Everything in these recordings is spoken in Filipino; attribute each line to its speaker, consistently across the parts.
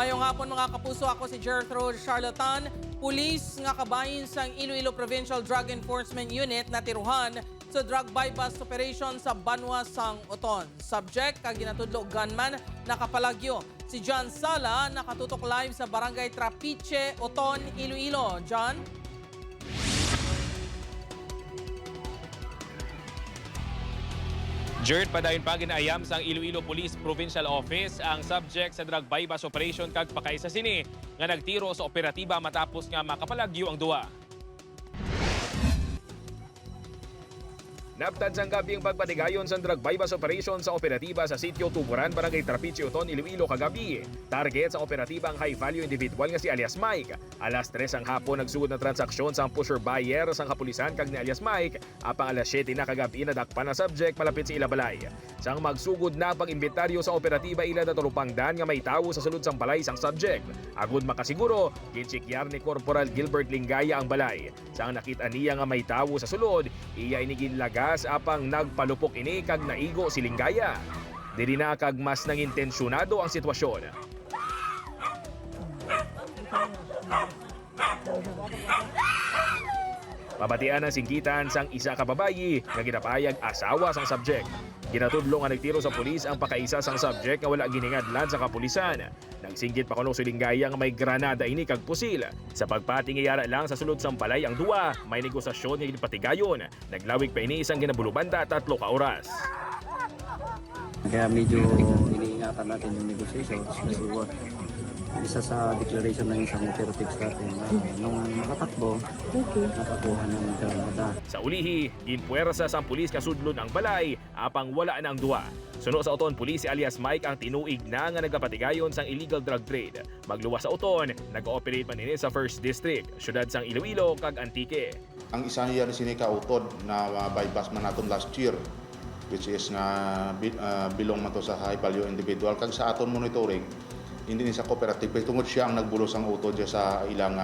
Speaker 1: Mayong hapon mga kapuso, ako si Gertrude Charlatan. Pulis nga kabahin sa Iloilo Provincial Drug Enforcement Unit na tiruhan sa drug bypass operation sa Banwa sang Oton. Subject kag ginatudlo gunman nakapalagyo. Si John Sala nakatutok live sa Barangay Trapiche, Oton, Iloilo. John?
Speaker 2: Jert, padayon pa ginaayam sa Iloilo Police Provincial Office ang subject sa drug bypass operation kag pakaisa sini nga nagtiro sa operatiba matapos nga makapalagyo ang duwa. Naptad sang gabi ang pagpatigayon sa drug bypass operation sa operatiba sa sitio Tuburan, Barangay Trapiche, Oton, Iloilo kagabi. Target sa operatiba ang high-value individual nga si alias Mike. Alas 3 ang hapon nagsugod na transaksyon sa pusher buyer sang kapulisan kag ni alias Mike. Apang alas 7 na kagabi nadakpan na subject malapit sa Ilabalay. Sang magsugod na pag-imbitaryo sa operatiba ila na tulupangdan nga may tawo sa sulod sang balay sang subject. Agud makasiguro, ginsikyar ni Corporal Gilbert Lingaya ang balay. Sang nakita niya nga may tawo sa sulod, iya iniginlaga apang nagpalupok ini kag naigo si Lingaya. Diri na kag mas nangintensyonado ang sitwasyon. Pabatian ang singgitan sang isa ka babayi nga ginapayag asawa sang subject. Ginatudlo nga nagtiro sa pulis ang pakaisa sang subject nga wala giningadlan sa kapulisan. Nagsinggit pa kuno si Lingaya nga may granada ini kag pusil. Sa pagpatingiyara lang sa sulod sang balay ang duwa, may negosasyon nga ginpatigayon. Naglawig pa ini isang ginabulubanda 3 ka oras.
Speaker 3: Kaya medyo iniingatan natin yung negotiations kasi isa sa declaration ng isang operatives natin nung nakatakbo, nakakuha ng granada.
Speaker 2: Sa ulihi, ginpuwersa sa pulis kasudlon ang balay apang wala na ang duwa. Suno sa Oton Police si alias Mike ang tinuig na nga nagapatigayon sang illegal drug trade. Magluwas sa Oton, nag-ooperate man ini sa 1st District, syudad sang Iloilo kag Antique.
Speaker 4: Ang isa niya rin sinikautod na bypass man naton last year, which is na bilong man to sa high value individual. Kag sa aton monitoring, hindi ni sa cooperative, tungod siya ang nagbulos ang utod sa ilang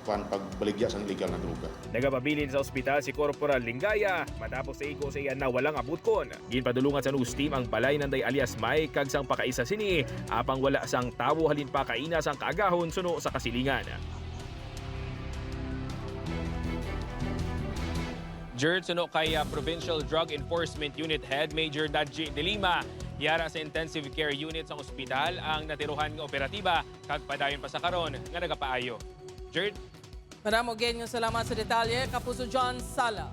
Speaker 4: pagbaligya sa illegal na droga.
Speaker 2: Nagapabilin sa ospital si Corporal Lingaya matapos sa igo sa iyan na walang abutkon. Ginpadulungan sa news team ang balay nanday alias Mike kag sang pakaisa sini apang wala sang tawo halin pa kaina sang kaagahon suno sa kasilingan. Jert, suno kay Provincial Drug Enforcement Unit Head Major Nadji De Lima, yara sa intensive care unit sa ospital ang natiruhan ng operatiba kag padayon pa sa karon nga nagapaayo. Jert?
Speaker 1: Maramo ganyan salamat sa detalye, Kapuso John Sala.